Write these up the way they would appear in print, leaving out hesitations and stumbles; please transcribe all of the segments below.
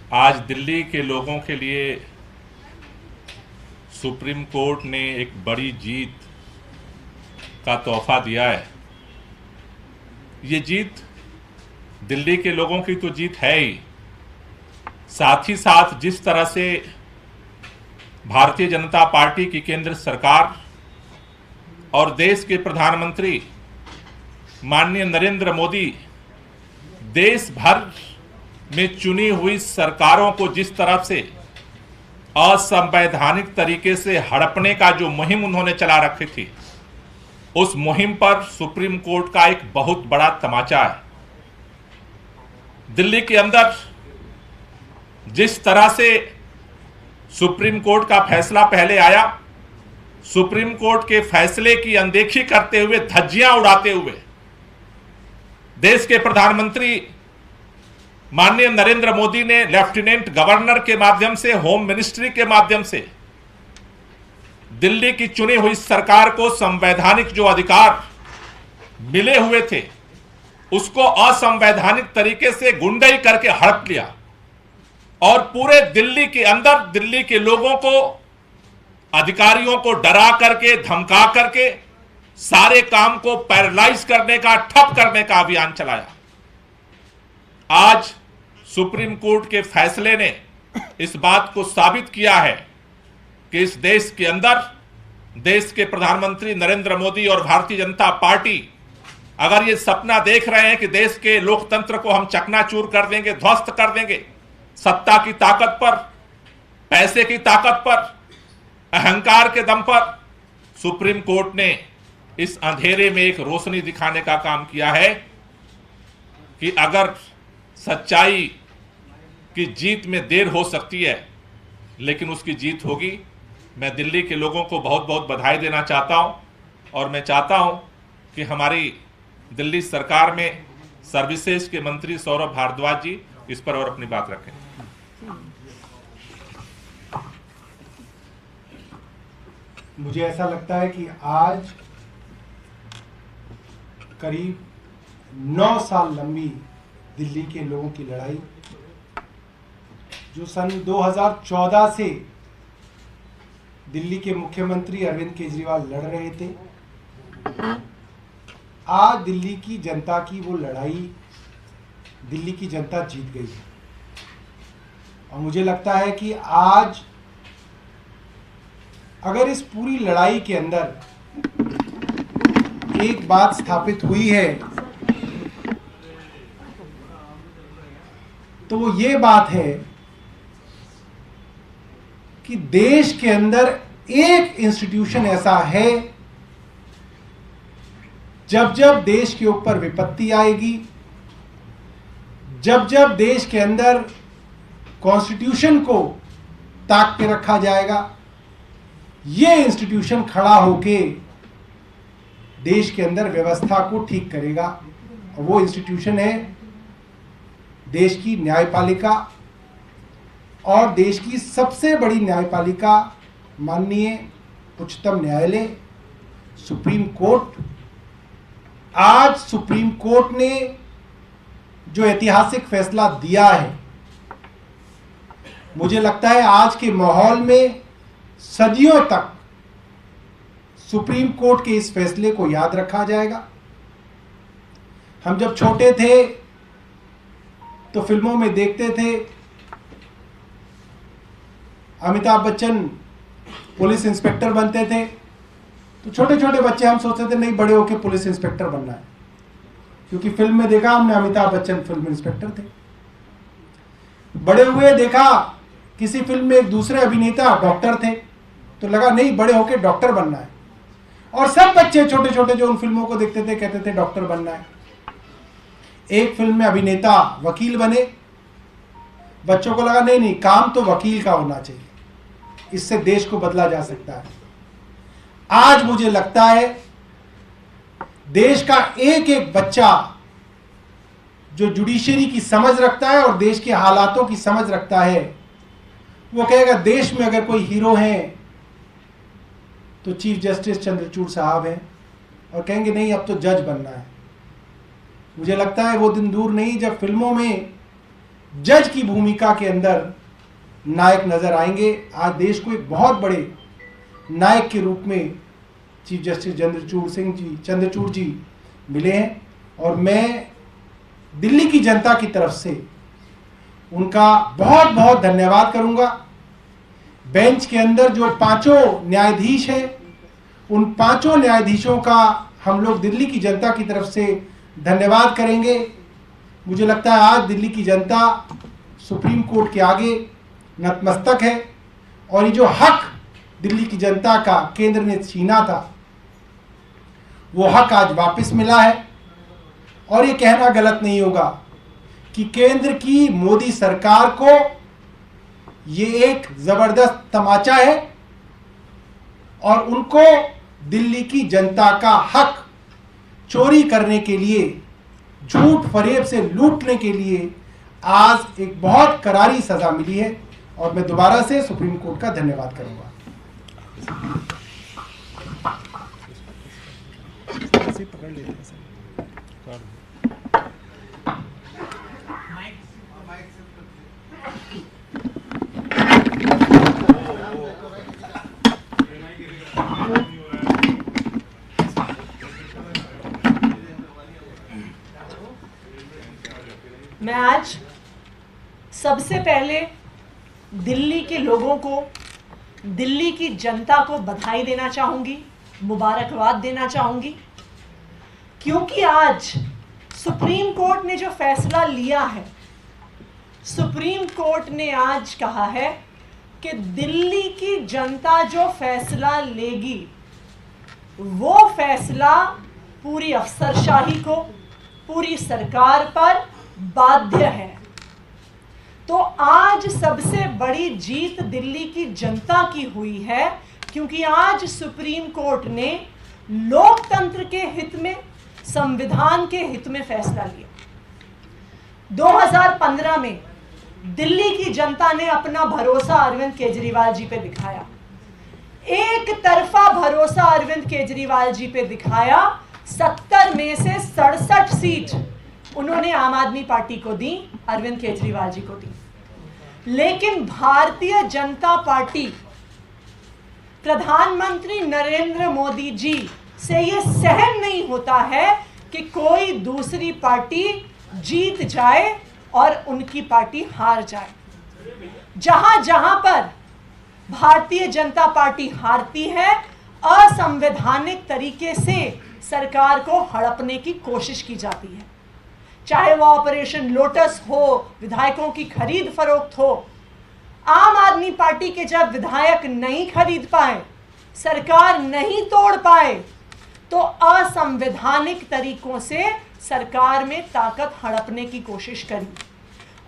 आज दिल्ली के लोगों के लिए सुप्रीम कोर्ट ने एक बड़ी जीत का तोहफा दिया है। ये जीत दिल्ली के लोगों की तो जीत है ही, साथ ही साथ जिस तरह से भारतीय जनता पार्टी की केंद्र सरकार और देश के प्रधानमंत्री माननीय नरेंद्र मोदी देश भर में चुनी हुई सरकारों को जिस तरह से असंवैधानिक तरीके से हड़पने का जो मुहिम उन्होंने चला रखी थी, उस मुहिम पर सुप्रीम कोर्ट का एक बहुत बड़ा तमाचा है। दिल्ली के अंदर जिस तरह से सुप्रीम कोर्ट का फैसला पहले आया, सुप्रीम कोर्ट के फैसले की अनदेखी करते हुए, धज्जियां उड़ाते हुए देश के प्रधानमंत्री माननीय नरेंद्र मोदी ने लेफ्टिनेंट गवर्नर के माध्यम से, होम मिनिस्ट्री के माध्यम से दिल्ली की चुनी हुई सरकार को संवैधानिक जो अधिकार मिले हुए थे उसको असंवैधानिक तरीके से गुंडई करके हड़प लिया और पूरे दिल्ली के अंदर दिल्ली के लोगों को, अधिकारियों को डरा करके, धमका करके सारे काम को पैरालाइज करने का, ठप करने का अभियान चलाया। आज सुप्रीम कोर्ट के फैसले ने इस बात को साबित किया है कि इस देश के अंदर देश के प्रधानमंत्री नरेंद्र मोदी और भारतीय जनता पार्टी अगर ये सपना देख रहे हैं कि देश के लोकतंत्र को हम चकनाचूर कर देंगे, ध्वस्त कर देंगे, सत्ता की ताकत पर, पैसे की ताकत पर, अहंकार के दम पर, सुप्रीम कोर्ट ने इस अंधेरे में एक रोशनी दिखाने का काम किया है कि अगर सच्चाई की जीत में देर हो सकती है लेकिन उसकी जीत होगी। मैं दिल्ली के लोगों को बहुत बहुत बधाई देना चाहता हूं और मैं चाहता हूं कि हमारी दिल्ली सरकार में सर्विसेज के मंत्री सौरभ भारद्वाज जी इस पर और अपनी बात रखें। मुझे ऐसा लगता है कि आज करीब 9 साल लंबी दिल्ली के लोगों की लड़ाई, जो सन 2014 से दिल्ली के मुख्यमंत्री अरविंद केजरीवाल लड़ रहे थे, आज दिल्ली की जनता की वो लड़ाई दिल्ली की जनता जीत गई है। और मुझे लगता है कि आज अगर इस पूरी लड़ाई के अंदर एक बात स्थापित हुई है तो वो ये बात है कि देश के अंदर एक इंस्टीट्यूशन ऐसा है, जब जब देश के ऊपर विपत्ति आएगी, जब जब देश के अंदर कॉन्स्टिट्यूशन को ताक के रखा जाएगा, ये इंस्टीट्यूशन खड़ा होके देश के अंदर व्यवस्था को ठीक करेगा। और वो इंस्टीट्यूशन है देश की न्यायपालिका, और देश की सबसे बड़ी न्यायपालिका माननीय उच्चतम न्यायालय, सुप्रीम कोर्ट। आज सुप्रीम कोर्ट ने जो ऐतिहासिक फैसला दिया है, मुझे लगता है आज के माहौल में सदियों तक सुप्रीम कोर्ट के इस फैसले को याद रखा जाएगा। हम जब छोटे थे तो फिल्मों में देखते थे अमिताभ बच्चन पुलिस इंस्पेक्टर बनते थे, तो छोटे छोटे बच्चे हम सोचते थे नहीं बड़े होके पुलिस इंस्पेक्टर बनना है, क्योंकि फिल्म में देखा हमने अमिताभ बच्चन फिल्म इंस्पेक्टर थे। बड़े हुए देखा किसी फिल्म में एक दूसरे अभिनेता डॉक्टर थे, तो लगा नहीं बड़े होके डॉक्टर बनना है। और सब बच्चे छोटे छोटे जो उन फिल्मों को देखते थे कहते थे डॉक्टर बनना है। एक फिल्म में अभिनेता वकील बने, बच्चों को लगा नहीं नहीं काम तो वकील का होना चाहिए, इससे देश को बदला जा सकता है। आज मुझे लगता है देश का एक एक बच्चा जो जुडिशरी की समझ रखता है और देश के हालातों की समझ रखता है, वो कहेगा देश में अगर कोई हीरो है तो चीफ जस्टिस चंद्रचूड़ साहब हैं, और कहेंगे नहीं अब तो जज बनना है। मुझे लगता है वो दिन दूर नहीं जब फिल्मों में जज की भूमिका के अंदर नायक नजर आएंगे। आज देश को एक बहुत बड़े नायक के रूप में चीफ जस्टिस चंद्रचूड़ जी मिले हैं और मैं दिल्ली की जनता की तरफ से उनका बहुत बहुत धन्यवाद करूंगा। बेंच के अंदर जो पांचों न्यायाधीश हैं, उन पांचों न्यायाधीशों का हम लोग दिल्ली की जनता की तरफ से धन्यवाद करेंगे। मुझे लगता है आज दिल्ली की जनता सुप्रीम कोर्ट के आगे नतमस्तक है और ये जो हक दिल्ली की जनता का केंद्र ने छीना था, वो हक आज वापस मिला है। और ये कहना गलत नहीं होगा कि केंद्र की मोदी सरकार को ये एक जबरदस्त तमाचा है और उनको दिल्ली की जनता का हक चोरी करने के लिए, झूठ फरेब से लूटने के लिए आज एक बहुत करारी सजा मिली है और मैं दोबारा से सुप्रीम कोर्ट का धन्यवाद करूंगा। पकड़ लेते हैं सर। मैं आज सबसे पहले दिल्ली के लोगों को, दिल्ली की जनता को बधाई देना चाहूंगी, मुबारकबाद देना चाहूंगी, क्योंकि आज सुप्रीम कोर्ट ने जो फैसला लिया है, सुप्रीम कोर्ट ने आज कहा है कि दिल्ली की जनता जो फैसला लेगी वो फैसला पूरी अफसरशाही को, पूरी सरकार पर बाध्य है। तो आज सबसे बड़ी जीत दिल्ली की जनता की हुई है, क्योंकि आज सुप्रीम कोर्ट ने लोकतंत्र के हित में, संविधान के हित में फैसला लिया। 2015 में दिल्ली की जनता ने अपना भरोसा अरविंद केजरीवाल जी पे दिखाया। एक तरफा भरोसा अरविंद केजरीवाल जी पे दिखाया। 70 में से 67 सीट उन्होंने आम आदमी पार्टी को दी, अरविंद केजरीवाल जी को दी। लेकिन भारतीय जनता पार्टी, प्रधानमंत्री नरेंद्र मोदी जी से यह सहन नहीं होता है कि कोई दूसरी पार्टी जीत जाए और उनकी पार्टी हार जाए। जहां जहां पर भारतीय जनता पार्टी हारती है, असंवैधानिक तरीके से सरकार को हड़पने की कोशिश की जाती है। चाहे वो ऑपरेशन लोटस हो, विधायकों की खरीद फरोख्त हो। आम आदमी पार्टी के जब विधायक नहीं खरीद पाए, सरकार नहीं तोड़ पाए, तो असंवैधानिक तरीकों से सरकार में ताकत हड़पने की कोशिश करी।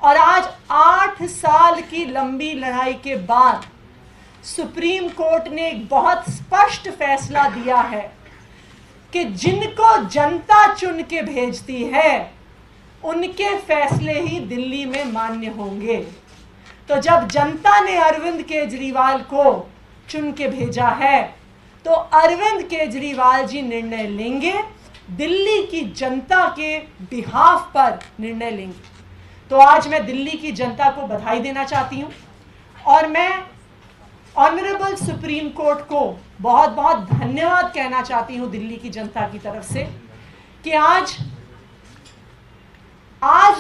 और आज 8 साल की लंबी लड़ाई के बाद सुप्रीम कोर्ट ने एक बहुत स्पष्ट फैसला दिया है कि जिनको जनता चुन के भेजती है उनके फैसले ही दिल्ली में मान्य होंगे। तो जब जनता ने अरविंद केजरीवाल को चुन के भेजा है, तो अरविंद केजरीवाल जी निर्णय लेंगे, दिल्ली की जनता के बिहाफ पर निर्णय लेंगे। तो आज मैं दिल्ली की जनता को बधाई देना चाहती हूं और मैं ऑनरेबल सुप्रीम कोर्ट को बहुत बहुत धन्यवाद कहना चाहती हूं दिल्ली की जनता की तरफ से कि आज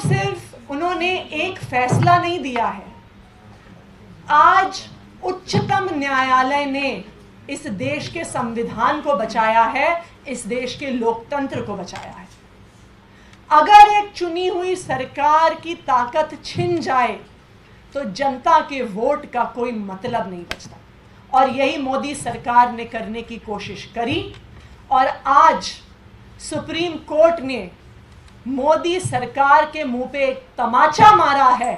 सिर्फ उन्होंने एक फैसला नहीं दिया है, आज उच्चतम न्यायालय ने इस देश के संविधान को बचाया है, इस देश के लोकतंत्र को बचाया है। अगर एक चुनी हुई सरकार की ताकत छिन जाए तो जनता के वोट का कोई मतलब नहीं बचता, और यही मोदी सरकार ने करने की कोशिश करी। और आज सुप्रीम कोर्ट ने मोदी सरकार के मुंह पे एक तमाचा मारा है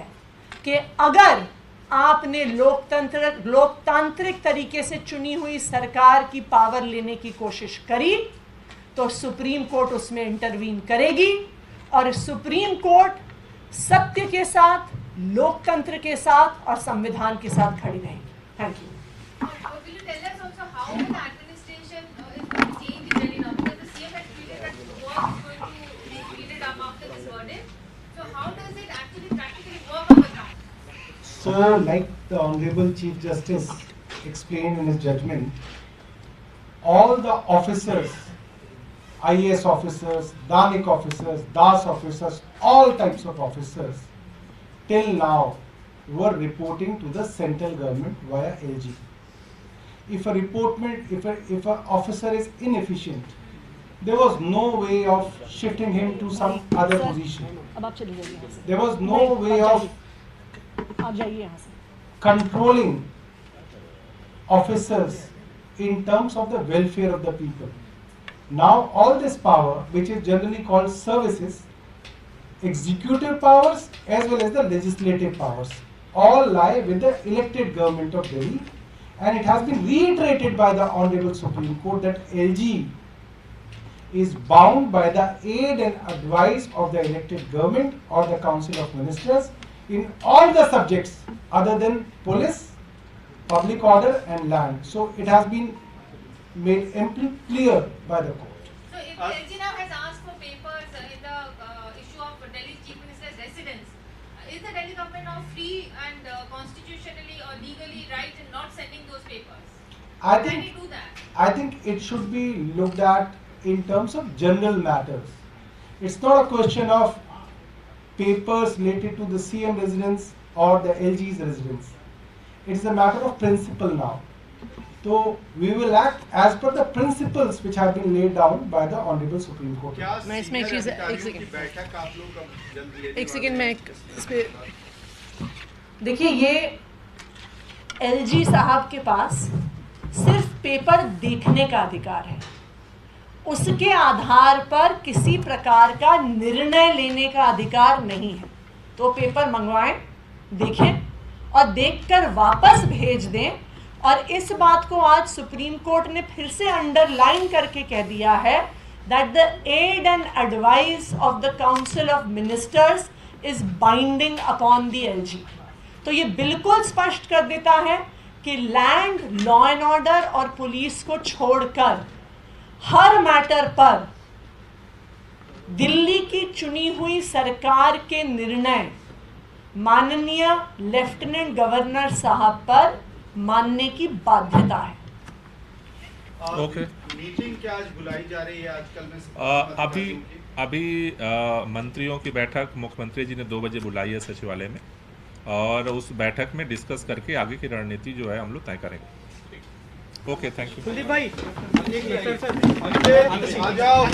कि अगर आपने लोकतांत्रिक तरीके से चुनी हुई सरकार की पावर लेने की कोशिश करी तो सुप्रीम कोर्ट उसमें इंटरवीन करेगी, और सुप्रीम कोर्ट सत्य के साथ, लोकतंत्र के साथ और संविधान के साथ खड़ी रहेगी। Thank you. Will you tell us also how the administration is going to change in Delhi now? Because the CM had tweeted that war is going to be speeded up after this verdict. So how does it actually practically work? So, like the Honorable Chief Justice explained in his judgment, all the officers, IAS officers, Danik officers, Das officers, all types of officers, till now were reporting to the central government via LG. If an officer is inefficient, there was no way of shifting him to some other position. अब आप चले जाइए यहाँ से। There was no नहीं, way आप of जाइए। आप जाइए यहाँ से। controlling officers in terms of the welfare of the people. Now all this power, which is generally called services, executive powers as well as the legislative powers, all lie with the elected government of Delhi, and it has been reiterated by the Honorable Supreme Court that LG is bound by the aid and advice of the elected government or the Council of Ministers in all the subjects other than police, public order and land. So it has been made amply clear by the court. So if LG now has asked for papers in the issue of Delhi Chief Minister's residence, is the Delhi government now free and constitutionally or legally right in not sending those papers? I Can think he do that? I think it should be looked at in terms of general matters. It's not a question of papers related to the CM residence or the LG's residence. It's a matter of principle now. So we will act as per the principles which have been laid down by the Honorable Supreme Court. मैं इसमें एक चीज़ एक second मैं इस पे देखिए, ये LG साहब के पास सिर्फ पेपर देखने का अधिकार है, उसके आधार पर किसी प्रकार का निर्णय लेने का अधिकार नहीं है। तो पेपर मंगवाएं, देखें और देखकर वापस भेज दें। और इस बात को आज सुप्रीम कोर्ट ने फिर से अंडरलाइन करके कह दिया है that the aid and advice of the council of ministers is binding upon the LG. तो ये बिल्कुल स्पष्ट कर देता है कि लैंड, लॉ एंड ऑर्डर और पुलिस को छोड़कर हर मैटर पर दिल्ली की चुनी हुई सरकार के निर्णय माननीय लेफ्टिनेंट गवर्नर साहब पर मानने की बाध्यता है। ओके। मीटिंग क्या आज बुलाई जा रही है आजकल में? अभी मंत्रियों की बैठक मुख्यमंत्री जी ने 2 बजे बुलाई है सचिवालय में, और उस बैठक में डिस्कस करके आगे की रणनीति जो है हम लोग तय करेंगे। Okay, thank you. कुलदीप भाई, आ जाओ।